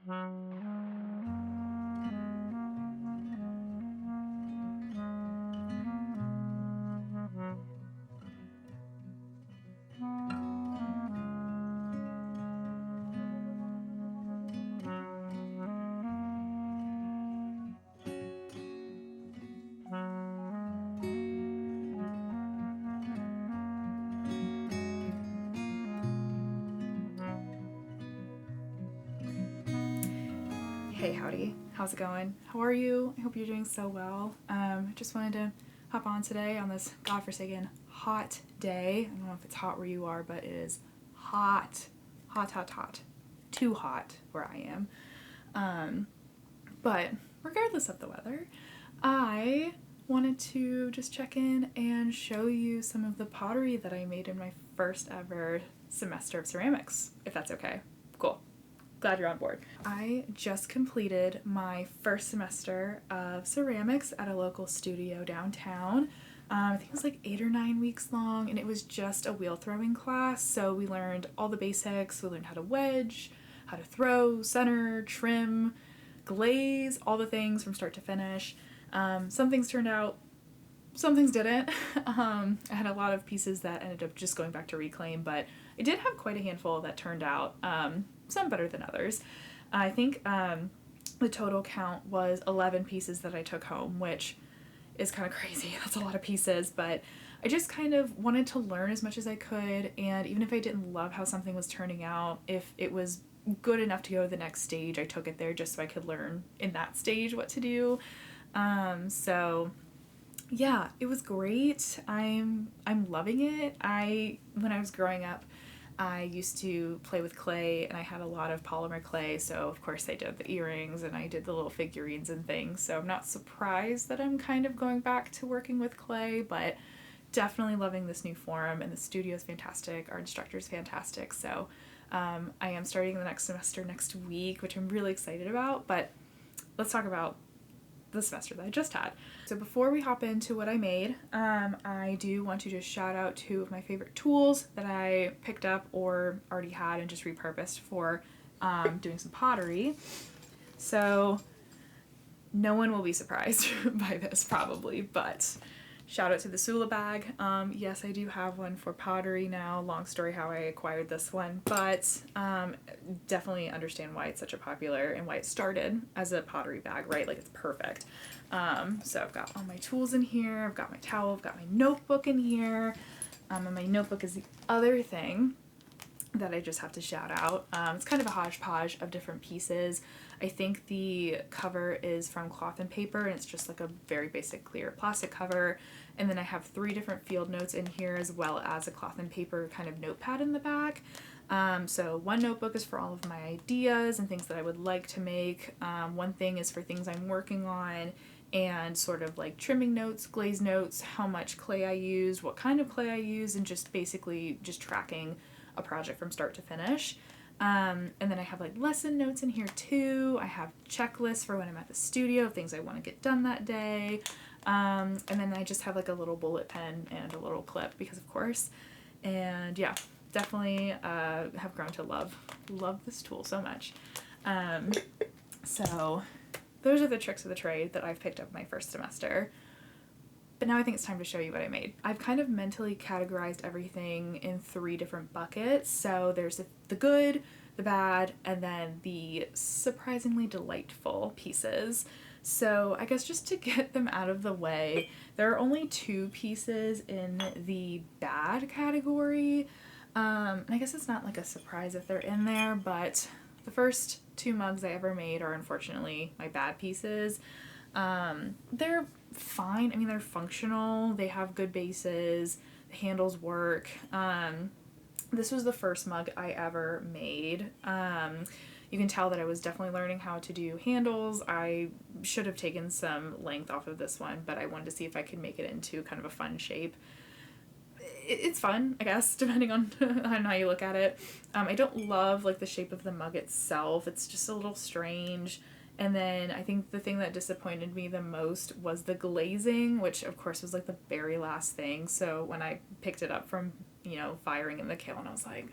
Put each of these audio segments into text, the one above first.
Hey, howdy. How's it going? How are you? I hope you're doing so well. Just wanted to hop on today on this godforsaken hot day. I don't know if it's hot where you are, but it is hot. Hot, hot, hot. Too hot where I am. But regardless of the weather, I wanted to just check in and show you some of the pottery that I made in my first ever semester of ceramics, if that's okay. Cool. Glad you're on board. I just completed my first semester of ceramics at a local studio downtown. I think it was like 8 or 9 weeks long, and it was just a wheel throwing class. So we learned all the basics. We learned how to wedge, how to throw, center, trim, glaze, all the things from start to finish. Some things turned out, some things didn't. I had a lot of pieces that ended up just going back to reclaim, but I did have quite a handful that turned out, some better than others. I think the total count was 11 pieces that I took home, which is kind of crazy. That's a lot of pieces, but I just kind of wanted to learn as much as I could, and even if I didn't love how something was turning out, if it was good enough to go to the next stage, I took it there just so I could learn in that stage what to do. So yeah, it was great. I'm loving it. When I was growing up, I used to play with clay, and I had a lot of polymer clay, so of course I did the earrings and I did the little figurines and things, so I'm not surprised that I'm kind of going back to working with clay, but definitely loving this new form, and the studio is fantastic, our instructor is fantastic, so I am starting the next semester next week, which I'm really excited about, but let's talk about the semester that I just had. So before we hop into what I made, I do want to just shout out two of my favorite tools that I picked up or already had and just repurposed for doing some pottery. So no one will be surprised by this probably, but shout out to the Sula bag. Yes, I do have one for pottery now. Long story how I acquired this one, but definitely understand why it's such a popular and why it started as a pottery bag, right? Like, it's perfect. So I've got all my tools in here. I've got my towel. I've got my notebook in here. And my notebook is the other thing that I just have to shout out. It's kind of a hodgepodge of different pieces. I think the cover is from Cloth and Paper, and it's just like a very basic clear plastic cover. And then I have 3 different field notes in here, as well as a Cloth and Paper kind of notepad in the back. So one notebook is for all of my ideas and things that I would like to make. One thing is for things I'm working on, and sort of like trimming notes, glaze notes, how much clay I used, what kind of clay I used, and just basically just tracking a project from start to finish. And then I have like lesson notes in here too. I have checklists for when I'm at the studio, things I want to get done that day. And then I just have like a little bullet pen and a little clip because of course. And yeah, definitely have grown to love this tool so much. So those are the tricks of the trade that I've picked up my first semester. But now I think it's time to show you what I made. I've kind of mentally categorized everything in 3 different buckets. So there's the good, the bad, and then the surprisingly delightful pieces. So I guess just to get them out of the way, there are only 2 pieces in the bad category. And I guess it's not like a surprise if they're in there, but the first 2 mugs I ever made are unfortunately my bad pieces. They're fine. I mean, they're functional. They have good bases. The handles work. This was the first mug I ever made. You can tell that I was definitely learning how to do handles. I should have taken some length off of this one, but I wanted to see if I could make it into kind of a fun shape. It's fun, I guess, depending on how you look at it. I don't love like the shape of the mug itself. It's just a little strange. And then I think the thing that disappointed me the most was the glazing, which of course was like the very last thing. So when I picked it up from, firing in the kiln, I was like,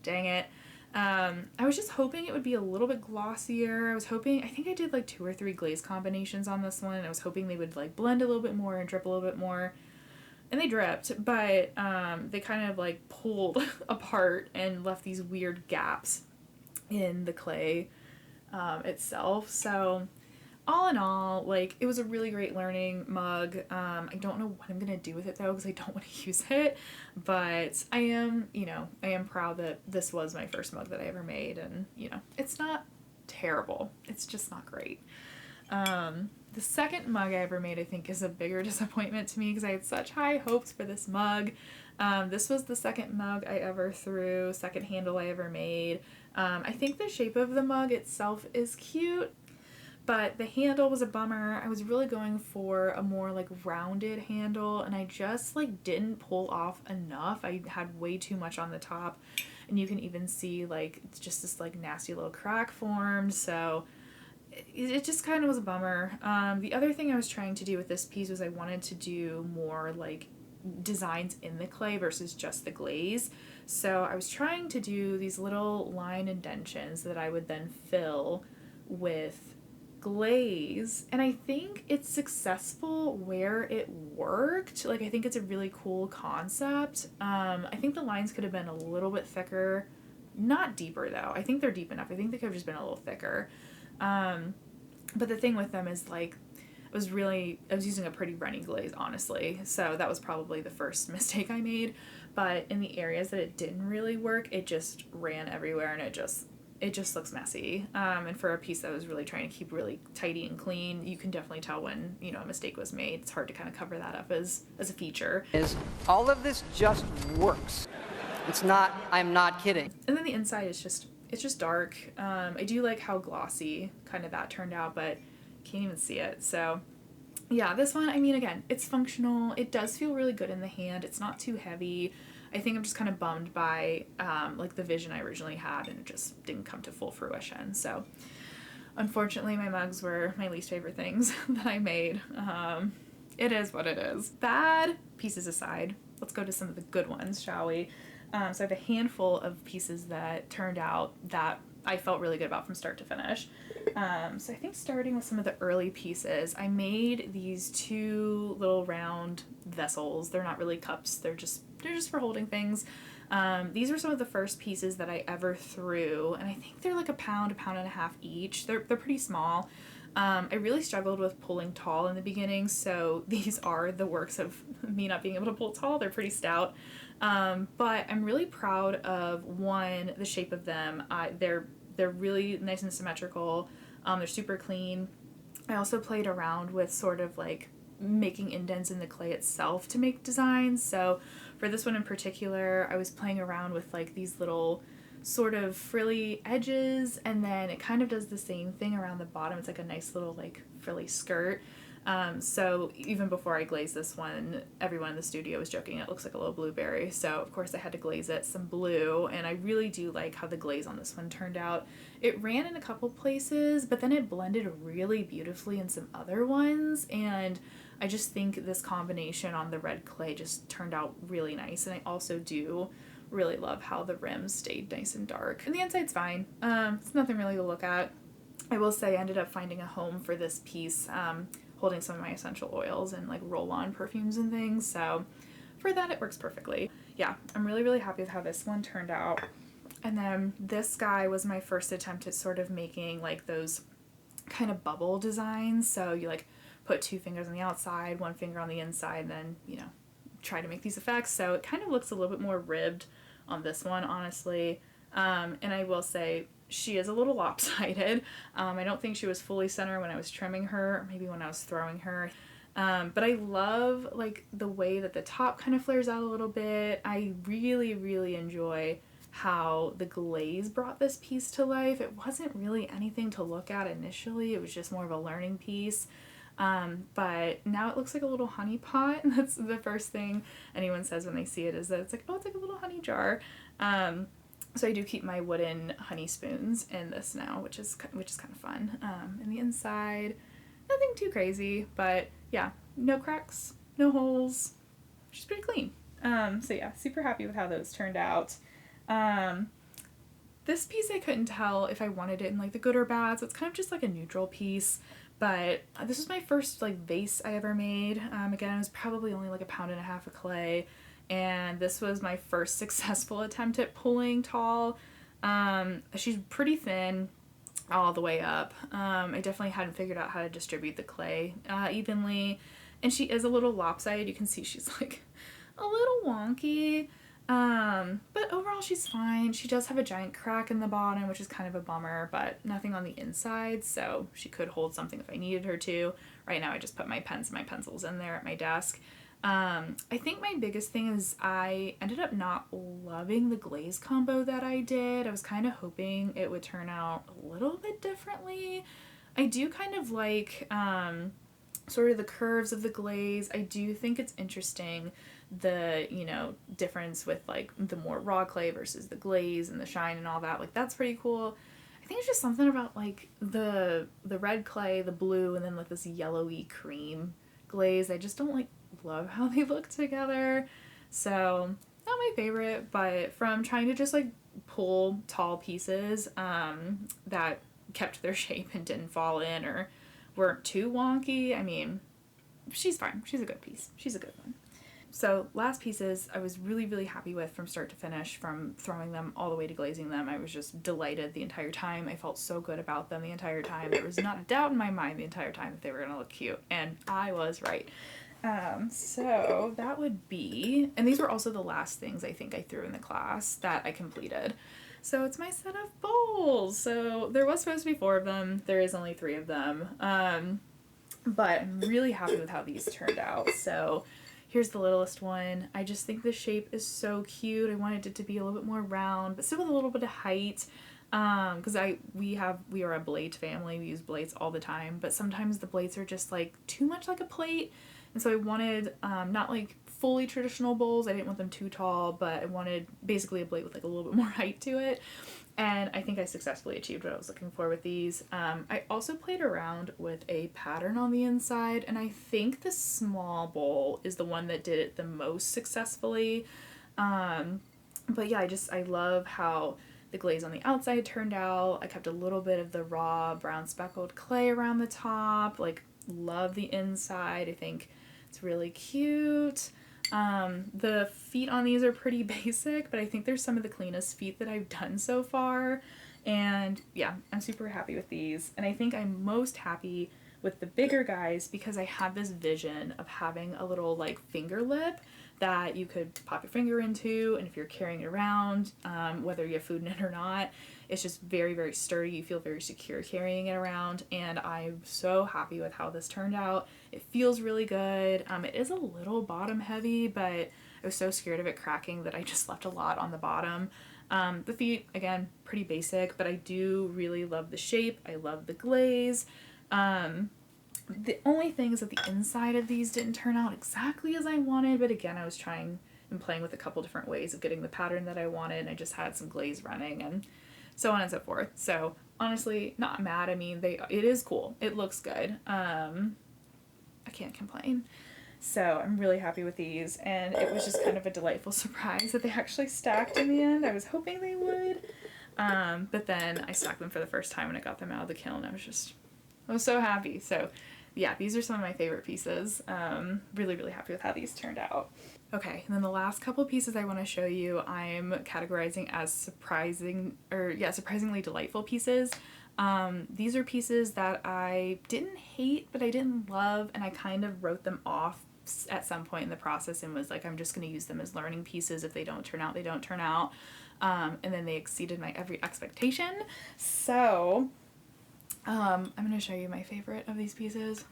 dang it. I was just hoping it would be a little bit glossier. I think I did like 2 or 3 glaze combinations on this one. I was hoping they would like blend a little bit more and drip a little bit more. And they dripped, but they kind of like pulled apart and left these weird gaps in the clay itself. So all in all, like, it was a really great learning mug. I don't know what I'm gonna do with it though, because I don't want to use it, but I am proud that this was my first mug that I ever made, and it's not terrible, it's just not great. The second mug I ever made, I think, is a bigger disappointment to me because I had such high hopes for this mug. This was the second mug I ever threw, second handle I ever made. I think the shape of the mug itself is cute, but the handle was a bummer. I was really going for a more like rounded handle, and I just like didn't pull off enough. I had way too much on the top, and you can even see like it's just this like nasty little crack formed, so it just kind of was a bummer. The other thing I was trying to do with this piece was I wanted to do more like designs in the clay versus just the glaze. So I was trying to do these little line indentions that I would then fill with glaze, and I think it's successful where it worked. Like, I think it's a really cool concept. I think the lines could have been a little bit thicker, not deeper though. I think they're deep enough. I think they could have just been a little thicker. But the thing with them is like I was using a pretty runny glaze, honestly, so that was probably the first mistake I made. But in the areas that it didn't really work, it just ran everywhere, and it just looks messy. And for a piece that was really trying to keep really tidy and clean, you can definitely tell when a mistake was made. It's hard to kind of cover that up as a feature. All of this just works. I'm not kidding. And then the inside is just dark. I do like how glossy kind of that turned out, but can't even see it. So yeah, this one, I mean, again, it's functional. It does feel really good in the hand. It's not too heavy. I think I'm just kind of bummed by like the vision I originally had, and it just didn't come to full fruition. So unfortunately, my mugs were my least favorite things that I made. It is what it is. Bad pieces aside, let's go to some of the good ones, shall we? So I have a handful of pieces that turned out that I felt really good about from start to finish. So I think starting with some of the early pieces, I made these 2 little round vessels. They're not really cups. They're just for holding things. These were some of the first pieces that I ever threw, and I think they're like a pound and a half each. They're pretty small. I really struggled with pulling tall in the beginning, so these are the works of me not being able to pull tall. They're pretty stout. But I'm really proud of, one, the shape of them. They're really nice and symmetrical. They're super clean. I also played around with sort of like making indents in the clay itself to make designs. So for this one in particular, I was playing around with like these little sort of frilly edges, and then it kind of does the same thing around the bottom. It's like a nice little like frilly skirt. So even before I glazed this one, everyone in the studio was joking it looks like a little blueberry. So of course I had to glaze it some blue, and I really do like how the glaze on this one turned out. It ran in a couple places, but then it blended really beautifully in some other ones, and I just think this combination on the red clay just turned out really nice. And I also do really love how the rims stayed nice and dark. And the inside's fine. It's nothing really to look at. I will say I ended up finding a home for this piece, holding some of my essential oils and like roll-on perfumes and things, so for that it works perfectly. Yeah, I'm really, really happy with how this one turned out. And then this guy was my first attempt at sort of making like those kind of bubble designs. So you like put 2 fingers on the outside, 1 finger on the inside, and then, try to make these effects. So it kind of looks a little bit more ribbed on this one, honestly. And I will say she is a little lopsided. I don't think she was fully centered when I was trimming her, or maybe when I was throwing her. But I love like the way that the top kind of flares out a little bit. I really, really enjoy how the glaze brought this piece to life. It wasn't really anything to look at initially. It was just more of a learning piece. But now it looks like a little honey pot. That's the first thing anyone says when they see it, is that it's like, oh, it's like a little honey jar. So I do keep my wooden honey spoons in this now, which is kind of fun. And the inside, nothing too crazy, but yeah, no cracks, no holes, just pretty clean. So yeah, super happy with how those turned out. The next piece I made, I think, is my favorite piece. It's a little bit of a, I don't know if you can tell, but it's like a little honey jar. So I do keep my wooden honey spoons in this now, which is kind of fun. And the inside, nothing too crazy, but yeah, no cracks, no holes, just pretty clean. So yeah, super happy with how those turned out. This piece I couldn't tell if I wanted it in like the good or bad, so it's kind of just like a neutral piece. But this was my first like vase I ever made. Again, it was probably only like 1.5 pounds of clay, and this was my first successful attempt at pulling tall. She's pretty thin all the way up. I definitely hadn't figured out how to distribute the clay evenly, and she is a little lopsided. You can see she's like a little wonky. But overall she's fine. She does have a giant crack in the bottom, which is kind of a bummer, but nothing on the inside, so she could hold something if I needed her to. Right now I just put my pens and my pencils in there at my desk. I think my biggest thing is I ended up not loving the glaze combo that I did. I was kind of hoping it would turn out a little bit differently. I do kind of like sort of the curves of the glaze. I do think it's interesting the, you know, difference with like the more raw clay versus the glaze and the shine and all that. Like that's pretty cool. I think it's just something about like the red clay, the blue, and then like this yellowy cream glaze. I just don't like love how they look together. So not my favorite, but from trying to just like pull tall pieces that kept their shape and didn't fall in or weren't too wonky, I mean, she's fine. She's a good piece. She's a good one. So last pieces I was really, really happy with from start to finish, from throwing them all the way to glazing them. I was just delighted the entire time. I felt so good about them the entire time. There was not a doubt in my mind the entire time that they were going to look cute, and I was right. So that would be, and these were also the last things I think I threw in the class that I completed. So it's my set of bowls. So there was supposed to be 4 of them. There is only 3 of them. But I'm really happy with how these turned out. So here's the littlest one. I just think the shape is so cute. I wanted it to be a little bit more round, but still with a little bit of height. Because we are a blade family. We use blades all the time, but sometimes the blades are just like too much like a plate. And so I wanted not like fully traditional bowls. I didn't want them too tall, but I wanted basically a blade with like a little bit more height to it. And I think I successfully achieved what I was looking for with these. I also played around with a pattern on the inside, and I think the small bowl is the one that did it the most successfully. But yeah, I love how the glaze on the outside turned out. I kept a little bit of the raw brown speckled clay around the top. Like, love the inside. I think it's really cute. The feet on these are pretty basic, but I think they're some of the cleanest feet that I've done so far. And yeah, I'm super happy with these. And I think I'm most happy with the bigger guys because I have this vision of having a little like finger lip that you could pop your finger into, and if you're carrying it around, whether you have food in it or not, it's just very, very sturdy. You feel very secure carrying it around, and I'm so happy with how this turned out. It feels really good. It is a little bottom heavy, but I was so scared of it cracking that I just left a lot on the bottom. The feet, again, pretty basic, but I do really love the shape. I love the glaze. The only thing is that the inside of these didn't turn out exactly as I wanted, but again, I was trying and playing with a couple different ways of getting the pattern that I wanted, and I just had some glaze running and so on and so forth. So honestly, not mad. I mean, it is cool. It looks good. I can't complain. So I'm really happy with these, and it was just kind of a delightful surprise that they actually stacked in the end. I was hoping they would, but then I stacked them for the first time when I got them out of the kiln. I was so happy. So yeah, these are some of my favorite pieces. Really, really happy with how these turned out. Okay, and then the last couple pieces I want to show you, I'm categorizing as surprisingly delightful pieces. These are pieces that I didn't hate, but I didn't love, and I kind of wrote them off at some point in the process and was like, I'm just going to use them as learning pieces. If they don't turn out, they don't turn out. And then they exceeded my every expectation. So I'm going to show you my favorite of these pieces.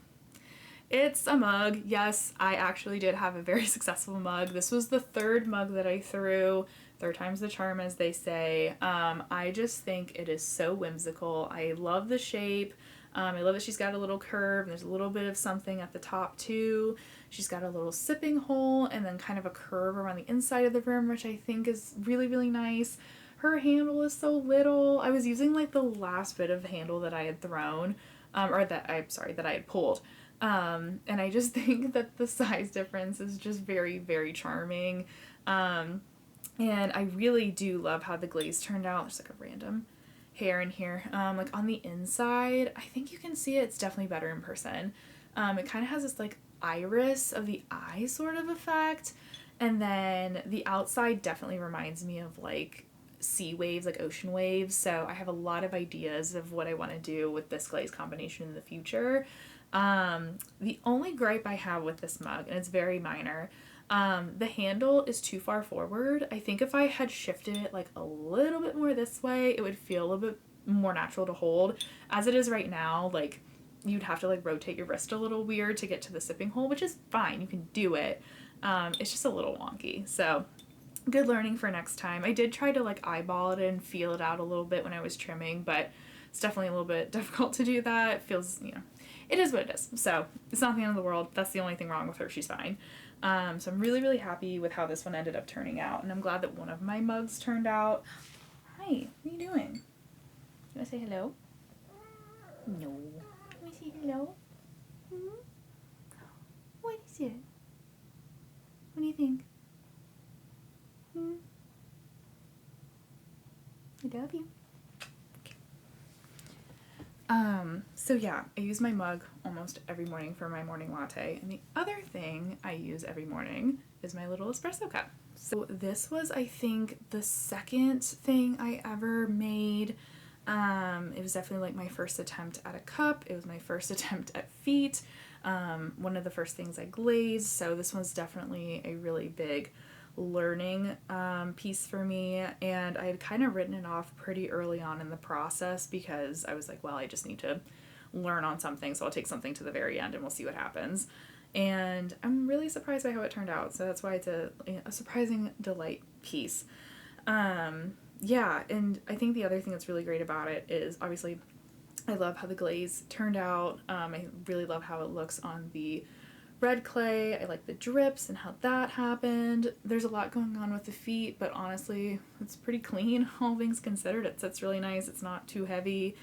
It's a mug. Yes, I actually did have a very successful mug. This was the 3rd mug that I threw. 3rd time's the charm, as they say. I just think it is so whimsical. I love the shape. I love that she's got a little curve, and there's a little bit of something at the top too. She's got a little sipping hole and then kind of a curve around the inside of the rim, which I think is really, really nice. Her handle is so little. I was using like the last bit of handle that I had thrown, that I had pulled. And I just think that the size difference is just very, very charming. And I really do love how the glaze turned out. There's like a random hair in here. Like on the inside, I think you can see it. It's definitely better in person. It kind of has this like iris of the eye sort of effect. And then the outside definitely reminds me of like sea waves, like ocean waves. So I have a lot of ideas of what I want to do with this glaze combination in the future. The only gripe I have with this mug, and it's very minor, the handle is too far forward. I think if I had shifted it like a little bit more this way, it would feel a little bit more natural to hold. As it is right now, like you'd have to like rotate your wrist a little weird to get to the sipping hole, which is fine. You can do it. It's just a little wonky. So good learning for next time. I did try to like eyeball it and feel it out a little bit when I was trimming, but it's definitely a little bit difficult to do that. It feels, it is what it is. So it's not the end of the world. That's the only thing wrong with her. She's fine. So I'm really, really happy with how this one ended up turning out, and I'm glad that one of my mugs turned out. Hi, what are you doing? You want to say hello? No. Can we say hello? What is it? What do you think? I love you. So yeah, I use my mug almost every morning for my morning latte. And the other thing I use every morning is my little espresso cup. So this was, I think, the second thing I ever made. It was definitely like my first attempt at a cup. It was my first attempt at feet. One of the first things I glazed. So this one's definitely a really big learning piece for me, and I had kind of written it off pretty early on in the process because I was like, well, I just need to learn on something, so I'll take something to the very end and we'll see what happens. And I'm really surprised by how it turned out, so that's why it's a surprising delight piece. Yeah, and I think the other thing that's really great about it is obviously I love how the glaze turned out. I really love how it looks on the red clay. I like the drips and how that happened. There's a lot going on with the feet, but honestly, it's pretty clean, all things considered. It sits really nice. It's not too heavy.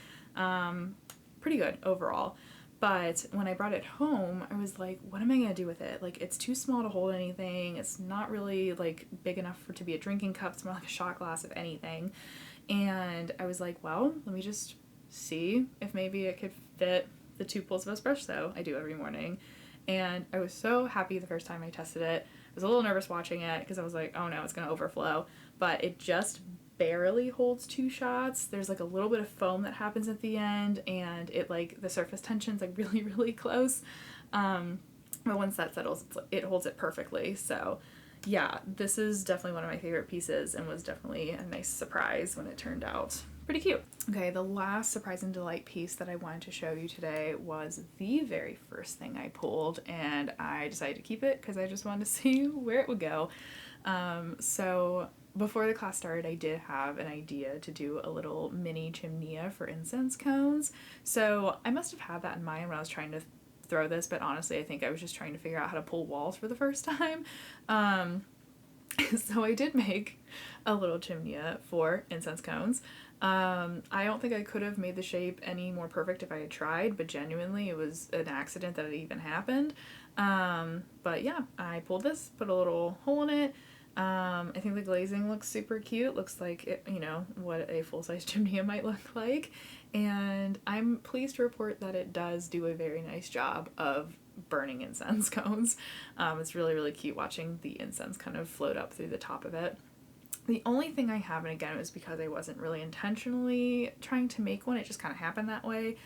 Pretty good overall. But when I brought it home, I was like, what am I going to do with it? Like, it's too small to hold anything. It's not really, like, big enough for to be a drinking cup. It's more like a shot glass of anything. And I was like, well, let me just see if maybe it could fit the 2 pulls of espresso I do every morning. And I was so happy the first time I tested it. I was a little nervous watching it because I was like, oh no, it's going to overflow. But it just barely holds 2 shots. There's like a little bit of foam that happens at the end, and it like the surface tension's like really, really close. But once that settles, it holds it perfectly. So yeah, this is definitely one of my favorite pieces and was definitely a nice surprise when it turned out pretty cute. Okay, the last surprise and delight piece that I wanted to show you today was the very first thing I pulled, and I decided to keep it because I just wanted to see where it would go. So before the class started, I did have an idea to do a little mini chimney for incense cones. So I must have had that in mind when I was trying to throw this, but honestly, I think I was just trying to figure out how to pull walls for the first time. So I did make a little chimney for incense cones. I don't think I could have made the shape any more perfect if I had tried, but genuinely it was an accident that it even happened. But yeah, I pulled this, put a little hole in it. I think the glazing looks super cute. Looks like it, what a full-size chimney might look like. And I'm pleased to report that it does do a very nice job of burning incense cones. It's really, really cute watching the incense kind of float up through the top of it. The only thing I have, and again, it was because I wasn't really intentionally trying to make one, it just kind of happened that way,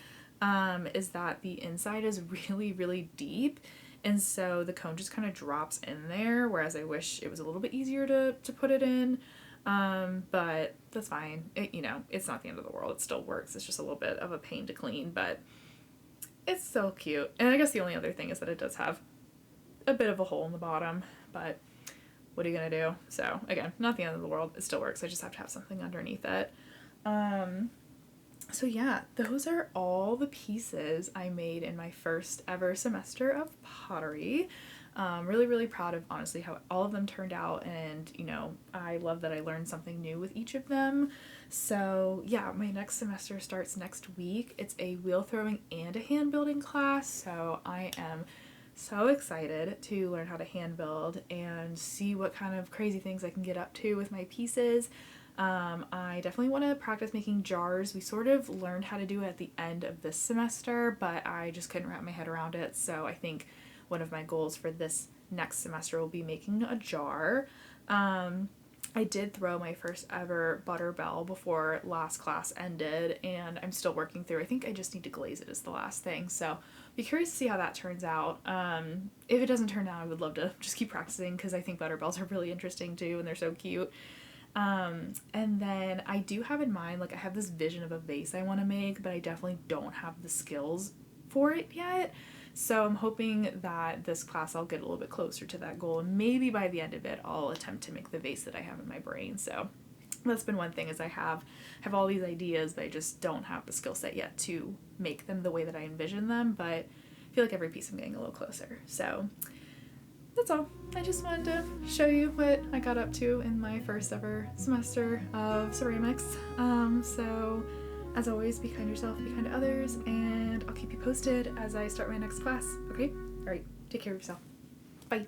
is that the inside is really, really deep. And so the cone just kind of drops in there, whereas I wish it was a little bit easier to put it in. But that's fine. It's not the end of the world. It still works. It's just a little bit of a pain to clean, but it's so cute. And I guess the only other thing is that it does have a bit of a hole in the bottom, but what are you gonna do? So again, not the end of the world. It still works. I just have to have something underneath it. So yeah, those are all the pieces I made in my first ever semester of pottery. Really, really proud of honestly how all of them turned out, and I love that I learned something new with each of them. So yeah, my next semester starts next week. It's a wheel throwing and a hand building class, so I am so excited to learn how to hand build and see what kind of crazy things I can get up to with my pieces. I definitely want to practice making jars. We sort of learned how to do it at the end of this semester, but I just couldn't wrap my head around it. So I think one of my goals for this next semester will be making a jar. I did throw my first ever butter bell before last class ended, and I'm still working through. I think I just need to glaze it as the last thing. So be curious to see how that turns out. If it doesn't turn out, I would love to just keep practicing because I think butter bells are really interesting too, and they're so cute. And then I do have in mind, like I have this vision of a vase I want to make, but I definitely don't have the skills for it yet. So I'm hoping that this class I'll get a little bit closer to that goal, and maybe by the end of it I'll attempt to make the vase that I have in my brain. So that's been one thing, is I have all these ideas, but I just don't have the skill set yet to make them the way that I envision them, but I feel like every piece I'm getting a little closer. So that's all. I just wanted to show you what I got up to in my first ever semester of ceramics. So as always, be kind to yourself, be kind to others, and I'll keep you posted as I start my next class, okay? All right, take care of yourself. Bye.